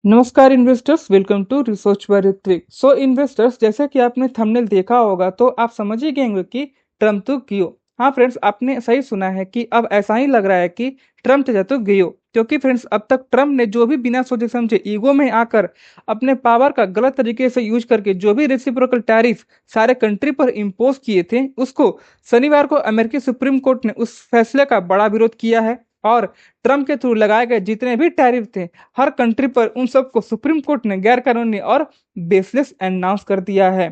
नमस्कार investors, welcome to research by Ritvik. So investors, जैसा कि आपने थंबनेल देखा होगा तो आप समझ ही गए होंगे कि ट्रम्प तो गियो। हाँ फ्रेंड्स, आपने सही सुना है कि अब ऐसा ही लग रहा है कि ट्रम्प चाहे तो गियो, क्योंकि फ्रेंड्स अब तक ट्रम्प ने जो भी बिना सोचे समझे ईगो में आकर अपने पावर का गलत तरीके से यूज करके जो भी रेसिप्रोकल टैरिफ सारे कंट्री पर इम्पोज किए थे, उसको शनिवार को अमेरिकी सुप्रीम कोर्ट ने उस फैसले का बड़ा विरोध किया है। और ट्रम्प के थ्रू लगाए गए जितने भी टैरिफ थे हर कंट्री पर, उन सबको सुप्रीम कोर्ट ने गैर कानूनी और बेसलेस अनाउंस कर दिया है।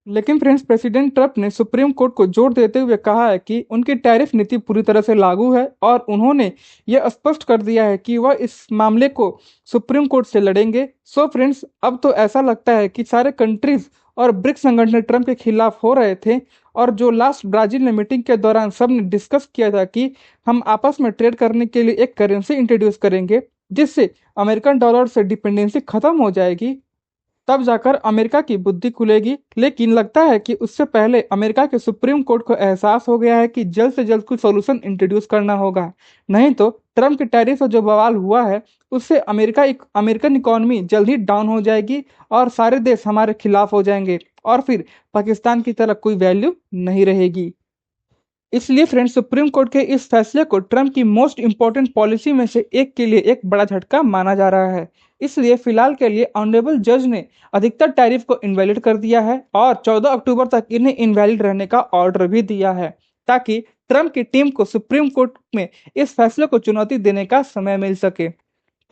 लेकिन फ्रेंड्स, प्रेसिडेंट ट्रंप ने सुप्रीम कोर्ट को जोर देते हुए कहा है कि उनकी टैरिफ नीति पूरी तरह से लागू है और उन्होंने यह स्पष्ट कर दिया है कि वह इस मामले को सुप्रीम कोर्ट से लड़ेंगे। सो फ्रेंड्स, अब तो ऐसा लगता है कि सारे कंट्रीज और ब्रिक्स संगठन ट्रंप के खिलाफ हो रहे थे। और जो लास्ट ब्राजील में मीटिंग के दौरान सब ने डिस्कस किया था कि हम आपस में ट्रेड करने के लिए एक करेंसी इंट्रोड्यूस करेंगे जिससे अमेरिकन डॉलर से डिपेंडेंसी खत्म हो जाएगी, तब जाकर अमेरिका की बुद्धि खुलेगी। लेकिन लगता है कि उससे पहले अमेरिका के सुप्रीम कोर्ट को एहसास हो गया है कि जल्द से जल्द कुछ सॉल्यूशन इंट्रोड्यूस करना होगा, नहीं तो ट्रम्प के टैरिफ से जो बवाल हुआ है उससे अमेरिकन इकोनॉमी जल्द ही डाउन हो जाएगी और सारे देश हमारे खिलाफ हो जाएंगे और फिर पाकिस्तान की तरह कोई वैल्यू नहीं रहेगी। इसलिए फ्रेंड्स, सुप्रीम कोर्ट के इस फैसले को ट्रम्प की मोस्ट इंपॉर्टेंट पॉलिसी में से एक के लिए एक बड़ा झटका माना जा रहा है। इसलिए फिलहाल के लिए ऑनरेबल जज ने अधिकतर टैरिफ को इनवैलिड कर दिया है और 14 अक्टूबर तक इन्हें इनवैलिड रहने का ऑर्डर भी दिया है, ताकि ट्रम्प की टीम को सुप्रीम कोर्ट में इस फैसले को चुनौती देने का समय मिल सके।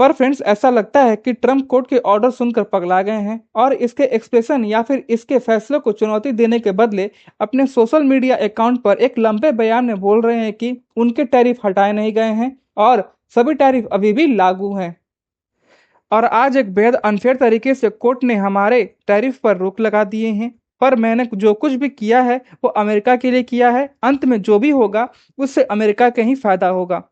पर फ्रेंड्स, ऐसा लगता है कि ट्रम्प कोर्ट के ऑर्डर सुनकर पगला गए हैं और इसके एक्सप्रेशन या फिर इसके फैसले को चुनौती देने के बदले अपने सोशल मीडिया अकाउंट पर एक लंबे बयान में बोल रहे हैं कि उनके टैरिफ हटाए नहीं गए हैं और सभी टैरिफ अभी भी लागू हैं। और आज एक बेहद अनफेयर तरीके से कोर्ट ने हमारे टैरिफ पर रोक लगा दिए हैं। पर मैंने जो कुछ भी किया है वो अमेरिका के लिए किया है, अंत में जो भी होगा उससे अमेरिका का ही फायदा होगा।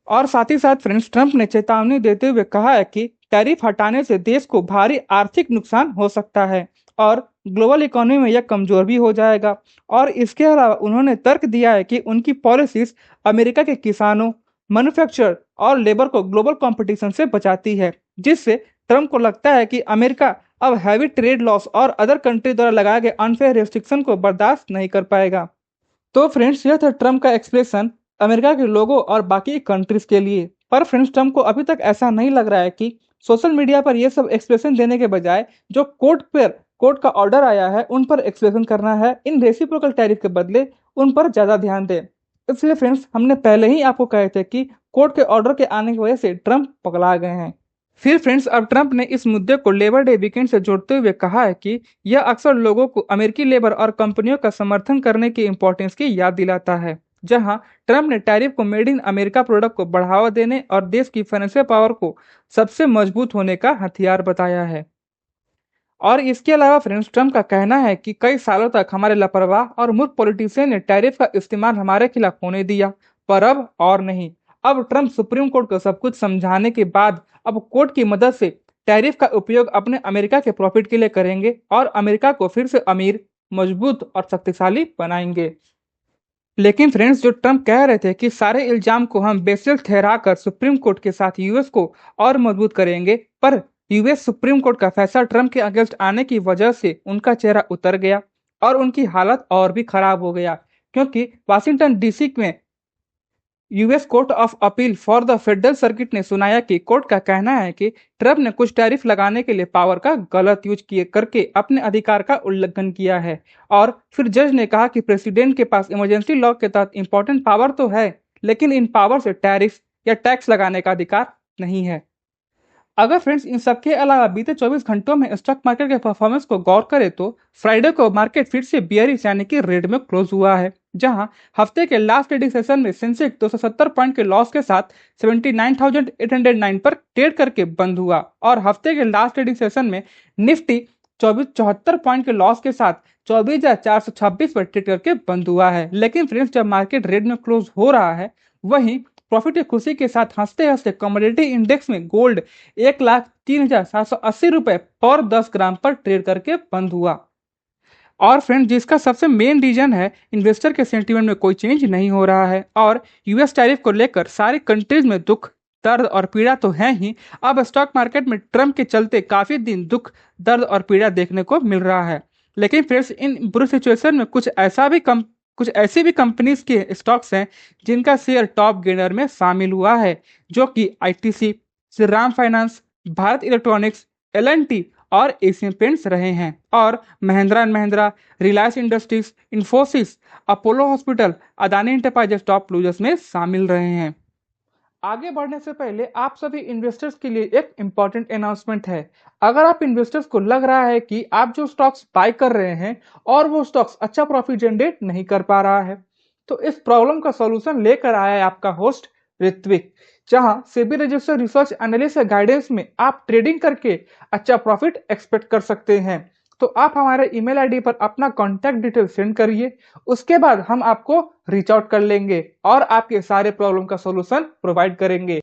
और साथ ही साथ फ्रेंड्स, ट्रंप ने चेतावनी देते हुए कहा है कि टैरिफ हटाने से देश को भारी आर्थिक नुकसान हो सकता है और ग्लोबल इकोनॉमी में यह कमजोर भी हो जाएगा। और इसके अलावा उन्होंने तर्क दिया है कि उनकी पॉलिसीज अमेरिका के किसानों, मैन्युफैक्चरर और लेबर को ग्लोबल कंपटीशन से बचाती है, जिससे ट्रंप को लगता है कि अमेरिका अब हैवी ट्रेड लॉस और अदर कंट्री द्वारा लगाए गए अनफेयर रेस्ट्रिक्शन को बर्दाश्त नहीं कर पाएगा। तो फ्रेंड्स, यह था ट्रम्प का एक्सप्रेशन अमेरिका के लोगों और बाकी कंट्रीज के लिए। पर फ्रेंड्स, ट्रम्प को अभी तक ऐसा नहीं लग रहा है कि सोशल मीडिया पर यह सब एक्सप्रेशन देने के बजाय जो कोर्ट का ऑर्डर आया है उन पर एक्सप्रेशन करना है, इन रेसिप्रोकल टैरिफ के बदले उन पर ज्यादा ध्यान दें। इसलिए फ्रेंड्स, हमने पहले ही आपको कहे थे कि कोर्ट के ऑर्डर के आने की वजह से ट्रम्प पगला गए हैं। फिर फ्रेंड्स, अब ट्रंप ने इस मुद्दे को लेबर डे वीकेंड से जोड़ते हुए कहा है कि यह अक्सर लोगों को अमेरिकी लेबर और कंपनियों का समर्थन करने की इंपॉर्टेंस की याद दिलाता है, जहां ट्रंप ने टैरिफ को मेड इन अमेरिका प्रोडक्ट को बढ़ावा देने और देश की फाइनेंशियल पावर को सबसे मजबूत होने का हथियार बताया है। और इसके अलावा फ्रेंड्स, ट्रंप का कहना है कि कई सालों तक हमारे लापरवाह और मूर्ख पॉलिटिशियन ने टैरिफ का इस्तेमाल हमारे खिलाफ होने दिया, पर अब और नहीं। अब ट्रंप सुप्रीम कोर्ट को सब कुछ समझाने के बाद अब कोर्ट की मदद से टैरिफ का उपयोग अपने अमेरिका के प्रॉफिट के लिए करेंगे और अमेरिका को फिर से अमीर, मजबूत और शक्तिशाली बनाएंगे। लेकिन फ्रेंड्स, जो ट्रंप कह रहे थे कि सारे इल्जाम को हम बेसिस ठहराकर सुप्रीम कोर्ट के साथ यूएस को और मजबूत करेंगे, पर यूएस सुप्रीम कोर्ट का फैसला ट्रंप के अगेंस्ट आने की वजह से उनका चेहरा उतर गया और उनकी हालत और भी खराब हो गया, क्योंकि वाशिंगटन डीसी में US court of appeal for the federal circuit ने सुनाया कि कोर्ट का कहना है कि ट्रंप ने कुछ टैरिफ लगाने के लिए पावर का गलत यूज किए करके अपने अधिकार का उल्लंघन किया है। और फिर जज ने कहा कि प्रेसिडेंट के पास इमरजेंसी लॉ के तहत इंपॉर्टेंट पावर तो है, लेकिन इन पावर से टैरिफ या टैक्स लगाने का अधिकार नहीं है। अगर फ्रेंड्स, इन सब के अलावा बीते 24 घंटों में स्टॉक मार्केट के परफॉर्मेंस को गौर करें तो फ्राइडे को मार्केट फिर से बियरिश यानी कि रेड में क्लोज हुआ है, जहां हफ्ते के लास्ट ट्रेडिंग सेशन में सेंसेक्स 270 पॉइंट के लॉस के साथ 79,809 पर ट्रेड करके बंद हुआ और हफ्ते के लास्ट ट्रेडिंग सेशन में निफ्टी 74 पॉइंट के लॉस के साथ 24,426 पर ट्रेड करके बंद हुआ है। लेकिन फ्रेंड्स, जब मार्केट रेड में क्लोज हो रहा है, वहीं प्रॉफिट की खुशी के साथ हंसते हंसते कमोडिटी इंडेक्स में गोल्ड 1,03,780 रुपए पर 10 ग्राम पर ट्रेड करके बंद हुआ। और फ्रेंड, जिसका सबसे मेन रीजन है इन्वेस्टर के सेंटीमेंट में कोई चेंज नहीं हो रहा है और यूएस टैरिफ को लेकर सारी कंट्रीज में दुख दर्द और पीड़ा तो है ही, अब स्टॉक मार्केट में ट्रम्प के चलते काफी दिन दुख, दर्द और पीड़ा देखने को मिल रहा है। लेकिन फ्रेंड्स, इन बुरी सिचुएशन में कुछ ऐसी भी कंपनीज के स्टॉक्स हैं जिनका शेयर टॉप गेनर में शामिल हुआ है, जो कि ITC, Shriram finance, Bharat electronics, L&T और एशियन पेंट्स रहे हैं। और Mahindra and Mahindra, Reliance industries, Infosys, Apollo hospital, Adani enterprises top losers में शामिल रहे हैं। आगे बढ़ने से पहले आप सभी इन्वेस्टर्स के लिए एक इंपॉर्टेंट अनाउंसमेंट है। अगर आप इन्वेस्टर्स को लग रहा है कि आप जो स्टॉक्स बाय कर रहे हैं और वो स्टॉक्स अच्छा प्रॉफिट जनरेट नहीं कर पा रहा है, तो इस प्रॉब्लम का सॉल्यूशन लेकर आया है आपका होस्ट ऋत्विक, जहां SEBI registered research analyst guidance में आप ट्रेडिंग करके अच्छा प्रॉफिट एक्सपेक्ट कर सकते हैं। तो आप हमारे ईमेल आईडी पर अपना कॉन्टैक्ट डिटेल सेंड करिए, उसके बाद हम आपको रीच आउट कर लेंगे और आपके सारे प्रॉब्लम का सॉल्यूशन प्रोवाइड करेंगे।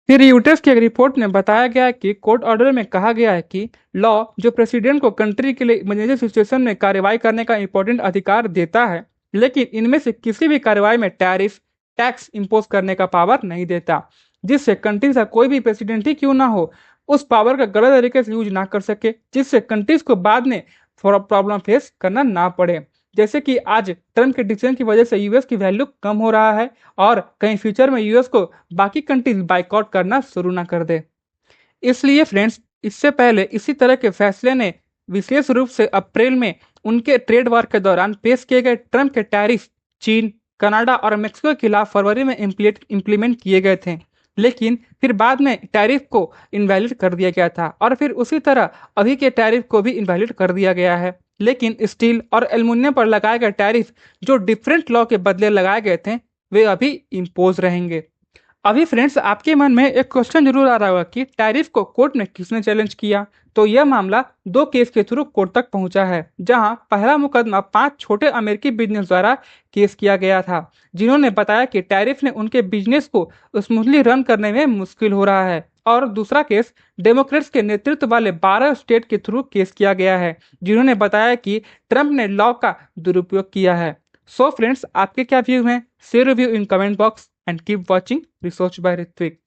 फिर यूटेस की एक रिपोर्ट में बताया गया है कि कोर्ट ऑर्डर में कहा गया है कि लॉ जो प्रेसिडेंट को कंट्री के लिए इमरजेंसी सिचुएशन में कार्रवाई करने का इंपॉर्टेंट अधिकार देता है, लेकिन इनमें से किसी भी कार्रवाई में टैरिफ टैक्स इंपोज करने का पावर नहीं देता, जिससे कंट्रीज का कोई भी प्रेसिडेंट ही क्यों ना हो उस पावर का गलत तरीके से यूज ना कर सके, जिससे कंट्रीज को बाद में प्रॉब्लम फेस करना ना पड़े। जैसे कि आज ट्रम्प के डिसीजन की वजह से यूएस की वैल्यू कम हो रहा है और कहीं फ्यूचर में यूएस को बाकी कंट्रीज बाइकआउट करना शुरू ना कर दे। इसलिए फ्रेंड्स, इससे पहले इसी तरह के फैसले ने विशेष रूप से अप्रैल में उनके ट्रेड वार के दौरान पेश किए गए ट्रम्प के टैरिफ चीन, कनाडा और मेक्सिको के खिलाफ फरवरी में इम्प्लीमेंट किए गए थे, लेकिन फिर बाद में टैरिफ को इनवैलिड कर दिया गया था और फिर उसी तरह अभी के टैरिफ को भी इनवैलिड कर दिया गया है। लेकिन स्टील और एल्युमिनियम पर लगाए गए टैरिफ जो डिफरेंट लॉ के बदले लगाए गए थे, वे अभी इम्पोज रहेंगे। अभी फ्रेंड्स, आपके मन में एक क्वेश्चन जरूर आ रहा होगा कि टैरिफ को कोर्ट में किसने चैलेंज किया। तो यह मामला दो केस के थ्रू कोर्ट तक पहुंचा है, जहां पहला मुकदमा 5 छोटे अमेरिकी बिजनेस द्वारा केस किया गया था, जिन्होंने बताया कि टैरिफ ने उनके बिजनेस को स्मूथली रन करने में मुश्किल हो रहा है। और दूसरा केस डेमोक्रेट्स के नेतृत्व वाले 12 स्टेट के थ्रू केस किया गया है, जिन्होंने बताया कि ट्रंप ने लॉ का दुरुपयोग किया है। सो फ्रेंड्स, आपके क्या व्यू हैं? Share review in comment box and keep watching Research by Ritvik.